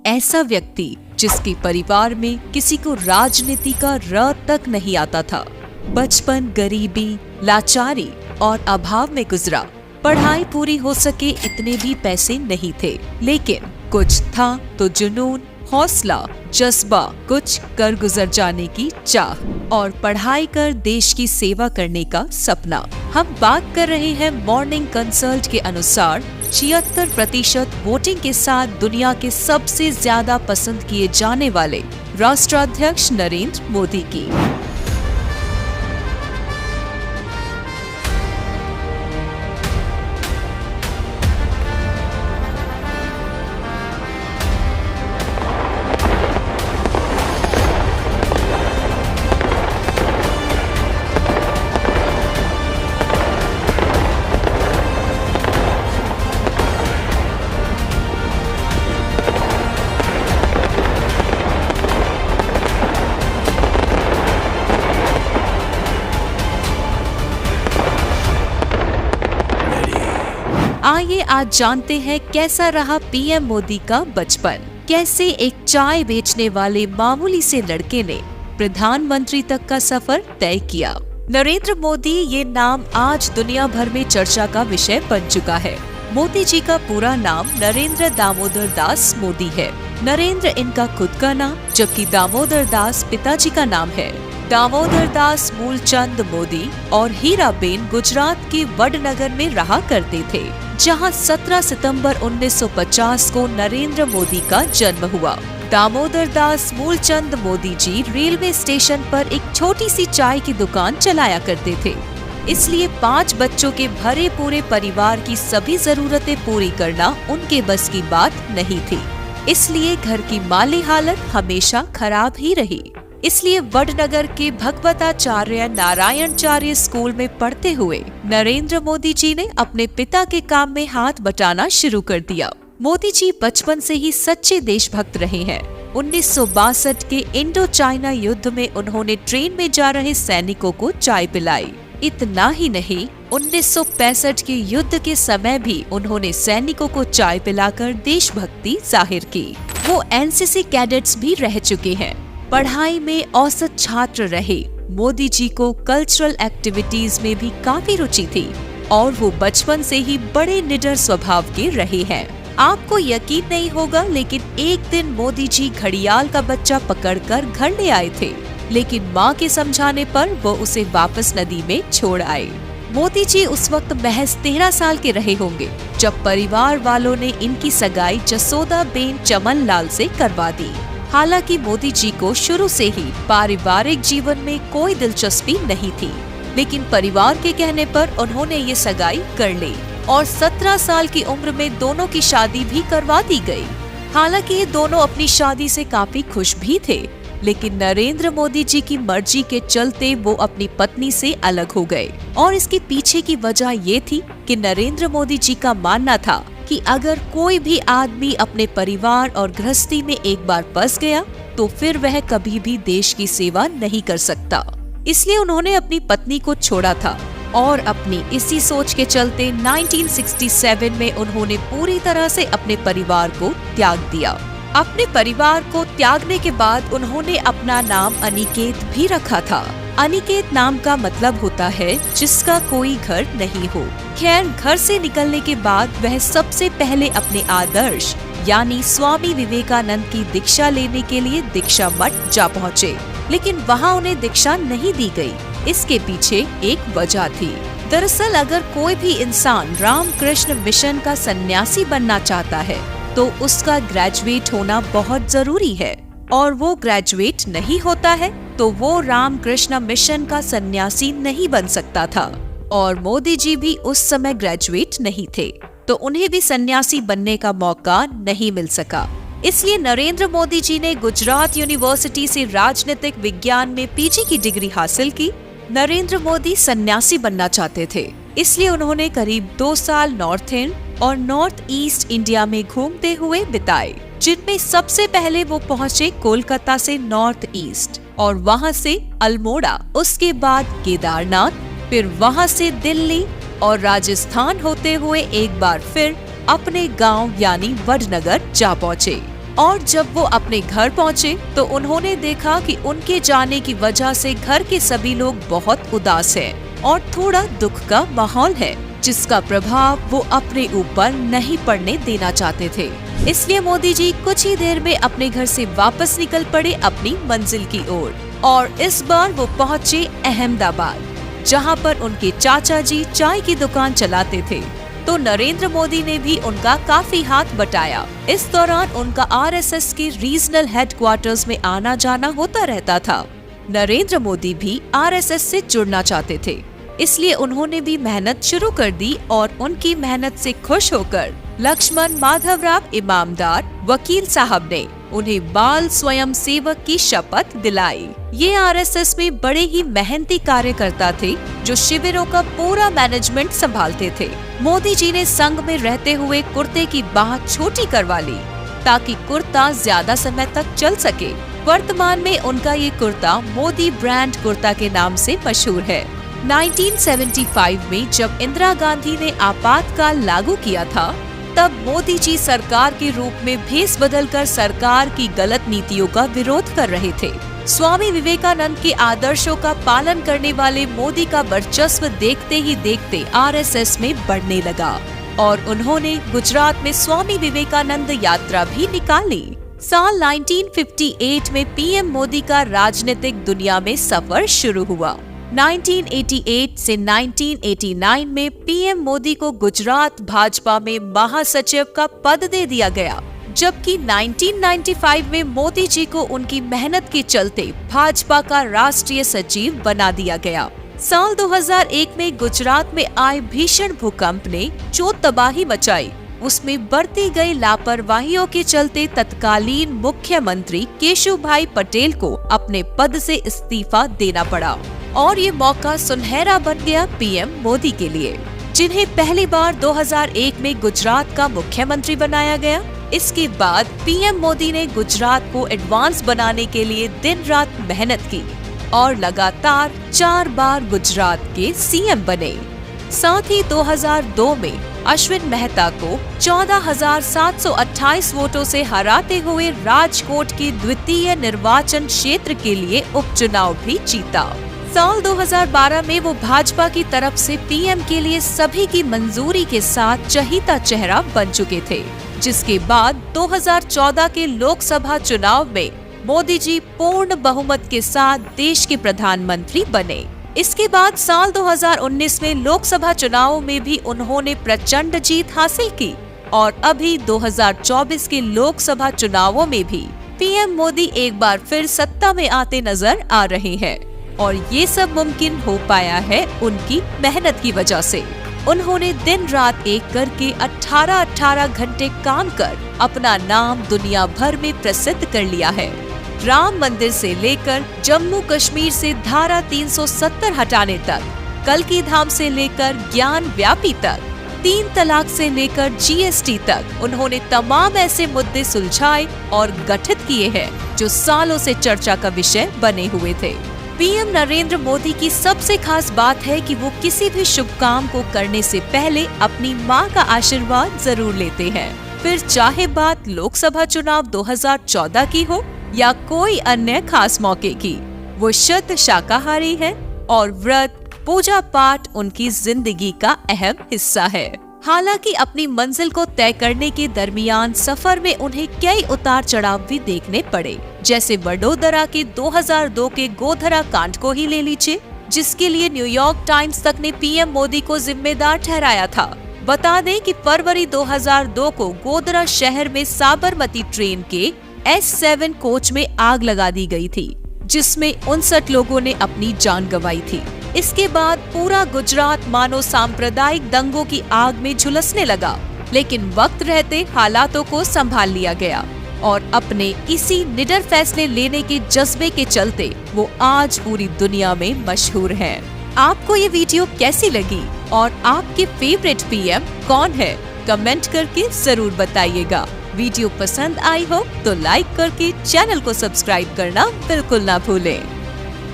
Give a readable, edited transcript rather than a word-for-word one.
ऐसा व्यक्ति जिसके परिवार में किसी को राजनीति का र तक नहीं आता था। बचपन गरीबी, लाचारी और अभाव में गुजरा। पढ़ाई पूरी हो सके इतने भी पैसे नहीं थे, लेकिन कुछ था तो जुनून, हौसला, जज्बा, कुछ कर गुजर जाने की चाह और पढ़ाई कर देश की सेवा करने का सपना। हम बात कर रहे हैं मॉर्निंग कंसल्ट के अनुसार 76% वोटिंग के साथ दुनिया के सबसे ज्यादा पसंद किए जाने वाले राष्ट्राध्यक्ष नरेंद्र मोदी की। आइए आज जानते हैं कैसा रहा पीएम मोदी का बचपन। कैसे एक चाय बेचने वाले मामूली से लड़के ने प्रधानमंत्री तक का सफर तय किया। नरेंद्र मोदी ये नाम आज दुनिया भर में चर्चा का विषय बन चुका है। मोदी जी का पूरा नाम नरेंद्र दामोदर दास मोदी है। नरेंद्र इनका खुद का नाम, जबकि दामोदर दास पिताजी का नाम है। दामोदर दास मूलचंद मोदी और हीराबेन गुजरात के वडनगर में रहा करते थे, जहां 17 सितंबर 1950 को नरेंद्र मोदी का जन्म हुआ। दामोदर दास मूलचंद मोदी जी रेलवे स्टेशन पर एक छोटी सी चाय की दुकान चलाया करते थे, इसलिए 5 बच्चों के भरे पूरे परिवार की सभी जरूरतें पूरी करना उनके बस की बात नहीं थी। इसलिए घर की माली हालत हमेशा खराब ही रही। इसलिए वडनगर के भगवताचार्य नारायणचार्य स्कूल में पढ़ते हुए नरेंद्र मोदी जी ने अपने पिता के काम में हाथ बटाना शुरू कर दिया। मोदी जी बचपन से ही सच्चे देशभक्त रहे हैं। 1962 के इंडो चाइना युद्ध में उन्होंने ट्रेन में जा रहे सैनिकों को चाय पिलाई। इतना ही नहीं, 1965 के युद्ध के समय भी उन्होंने सैनिकों को चाय पिलाकर देशभक्ति जाहिर की। वो एनसीसी कैडेट्स भी रह चुके हैं। पढ़ाई में औसत छात्र रहे। मोदी जी को कल्चरल एक्टिविटीज में भी काफी रुचि थी और वो बचपन से ही बड़े निडर स्वभाव के रहे हैं। आपको यकीन नहीं होगा, लेकिन एक दिन मोदी जी घड़ियाल का बच्चा पकड़कर घर ले आए थे, लेकिन माँ के समझाने पर वो उसे वापस नदी में छोड़ आए। मोदी जी उस वक्त महज 13 साल के रहे होंगे जब परिवार वालों ने इनकी सगाई जसोदा बेन चमन लाल से करवा दी। हालांकि मोदी जी को शुरू से ही पारिवारिक जीवन में कोई दिलचस्पी नहीं थी, लेकिन परिवार के कहने पर उन्होंने ये सगाई कर ली और 17 साल की उम्र में दोनों की शादी भी करवा दी गई। हालांकि ये दोनों अपनी शादी से काफी खुश भी थे, लेकिन नरेंद्र मोदी जी की मर्जी के चलते वो अपनी पत्नी से अलग हो गए और इसके पीछे की वजह ये थी कि नरेंद्र मोदी जी का मानना था कि अगर कोई भी आदमी अपने परिवार और गृहस्थी में एक बार फंस गया तो फिर वह कभी भी देश की सेवा नहीं कर सकता। इसलिए उन्होंने अपनी पत्नी को छोड़ा था और अपनी इसी सोच के चलते 1967 में उन्होंने पूरी तरह से अपने परिवार को त्याग दिया। अपने परिवार को त्यागने के बाद उन्होंने अपना नाम अनिकेत भी रखा था। अनिकेत नाम का मतलब होता है जिसका कोई घर नहीं हो। खैर, घर से निकलने के बाद वह सबसे पहले अपने आदर्श यानी स्वामी विवेकानंद की दीक्षा लेने के लिए दीक्षा मठ जा पहुँचे, लेकिन वहाँ उन्हें दीक्षा नहीं दी गई। इसके पीछे एक वजह थी। दरअसल अगर कोई भी इंसान रामकृष्ण मिशन का सन्यासी बनना चाहता है तो उसका ग्रेजुएट होना बहुत जरूरी है, और वो ग्रेजुएट नहीं होता है तो वो रामकृष्ण मिशन का सन्यासी नहीं बन सकता था। और मोदी जी भी उस समय ग्रेजुएट नहीं थे, तो उन्हें भी सन्यासी बनने का मौका नहीं मिल सका। इसलिए नरेंद्र मोदी जी ने गुजरात यूनिवर्सिटी से राजनीतिक विज्ञान में पीजी की डिग्री हासिल की। नरेंद्र मोदी सन्यासी बनना चाहते थे, इसलिए उन्होंने करीब 2 साल नॉर्थ ईस्ट और नॉर्थ ईस्ट इंडिया में घूमते हुए बिताए, जिनमें सबसे पहले वो पहुंचे कोलकाता से नॉर्थ ईस्ट और वहां से अल्मोड़ा, उसके बाद केदारनाथ, फिर वहां से दिल्ली और राजस्थान होते हुए एक बार फिर अपने गांव यानी वडनगर जा पहुंचे और जब वो अपने घर पहुँचे तो उन्होंने देखा कि उनके जाने की वजह से घर के सभी लोग बहुत उदास हैं और थोड़ा दुख का माहौल है, जिसका प्रभाव वो अपने ऊपर नहीं पड़ने देना चाहते थे। इसलिए मोदी जी कुछ ही देर में अपने घर से वापस निकल पड़े अपनी मंजिल की ओर, और इस बार वो पहुँचे अहमदाबाद, जहाँ पर उनके चाचा जी चाय की दुकान चलाते थे। तो नरेंद्र मोदी ने भी उनका काफी हाथ बटाया। इस दौरान उनका आरएसएस के रीजनल हेडक्वार्टर्स में आना जाना होता रहता था। नरेंद्र मोदी भी आरएसएस से जुड़ना चाहते थे, इसलिए उन्होंने भी मेहनत शुरू कर दी और उनकी मेहनत से खुश होकर लक्ष्मण माधवराव इमामदार वकील साहब ने उन्हें बाल स्वयं सेवक की शपथ दिलाई। ये आरएसएस में बड़े ही मेहनती कार्यकर्ता थे जो शिविरों का पूरा मैनेजमेंट संभालते थे। मोदी जी ने संघ में रहते हुए कुर्ते की बाह छोटी करवा ली ताकि कुर्ता ज्यादा समय तक चल सके। वर्तमान में उनका ये कुर्ता मोदी ब्रांड कुर्ता के नाम से मशहूर है। 1975 में जब इंदिरा गांधी ने आपातकाल लागू किया था, तब मोदी जी सरकार के रूप में भेष बदलकर सरकार की गलत नीतियों का विरोध कर रहे थे। स्वामी विवेकानंद के आदर्शों का पालन करने वाले मोदी का वर्चस्व देखते ही देखते आरएसएस में बढ़ने लगा और उन्होंने गुजरात में स्वामी विवेकानंद यात्रा भी निकाली। साल 1958 में पीएम मोदी का राजनीतिक दुनिया में सफर शुरू हुआ। 1988 से 1989 में पीएम मोदी को गुजरात भाजपा में महासचिव का पद दे दिया गया, जबकि 1995 में मोदी जी को उनकी मेहनत के चलते भाजपा का राष्ट्रीय सचिव बना दिया गया। साल 2001 में गुजरात में आए भीषण भूकंप ने जो तबाही मचाई, उसमें बरती गई लापरवाहियों के चलते तत्कालीन मुख्यमंत्री केशुभाई पटेल को अपने पद से इस्तीफा देना पड़ा और ये मौका सुनहरा बन गया पीएम मोदी के लिए, जिन्हें पहली बार 2001 में गुजरात का मुख्यमंत्री बनाया गया। इसके बाद पीएम मोदी ने गुजरात को एडवांस बनाने के लिए दिन रात मेहनत की और लगातार 4 बार गुजरात के सीएम बने। साथ ही 2002 में अश्विन मेहता को 14,728 वोटों से हराते हुए राजकोट के द्वितीय निर्वाचन क्षेत्र के लिए उपचुनाव भी जीता। साल 2012 में वो भाजपा की तरफ से पीएम के लिए सभी की मंजूरी के साथ चहीता चेहरा बन चुके थे, जिसके बाद 2014 के लोकसभा चुनाव में मोदी जी पूर्ण बहुमत के साथ देश के प्रधानमंत्री बने। इसके बाद साल 2019 में लोकसभा चुनाव में भी उन्होंने प्रचंड जीत हासिल की और अभी 2024 के लोकसभा चुनावों में भी पीएम मोदी एक बार फिर सत्ता में आते नजर आ रहे हैं और ये सब मुमकिन हो पाया है उनकी मेहनत की वजह से। उन्होंने दिन रात एक करके 18-18 घंटे काम कर अपना नाम दुनिया भर में प्रसिद्ध कर लिया है। राम मंदिर से लेकर जम्मू कश्मीर से धारा 370 हटाने तक, कल्की धाम से लेकर ज्ञान व्यापी तक, 3 तलाक से लेकर जीएसटी तक उन्होंने तमाम ऐसे मुद्दे सुलझाए और गठित किए हैं जो सालों से चर्चा का विषय बने हुए थे। पीएम नरेंद्र मोदी की सबसे खास बात है कि वो किसी भी शुभ काम को करने से पहले अपनी मां का आशीर्वाद जरूर लेते हैं। फिर चाहे बात लोकसभा चुनाव 2014 की हो या कोई अन्य खास मौके की, वो शुद्ध शाकाहारी है और व्रत पूजा पाठ उनकी जिंदगी का अहम हिस्सा है। हालांकि अपनी मंजिल को तय करने के दरमियान सफर में उन्हें कई उतार चढ़ाव भी देखने पड़े, जैसे वडोदरा के 2002 के गोधरा कांड को ही ले लीजिए, जिसके लिए न्यूयॉर्क टाइम्स तक ने पीएम मोदी को जिम्मेदार ठहराया था। बता दें कि फरवरी 2002 को गोधरा शहर में साबरमती ट्रेन के S7 कोच में आग लगा दी गई थी, जिसमें 59 लोगों ने अपनी जान गंवाई थी। इसके बाद पूरा गुजरात मानो सांप्रदायिक दंगों की आग में झुलसने लगा, लेकिन वक्त रहते हालातों को संभाल लिया गया और अपने इसी निडर फैसले लेने के जज्बे के चलते वो आज पूरी दुनिया में मशहूर हैं। आपको ये वीडियो कैसी लगी और आपके फेवरेट पीएम कौन है? कमेंट करके जरूर बताइएगा। वीडियो पसंद आई हो तो लाइक करके चैनल को सब्सक्राइब करना बिल्कुल ना भूलें।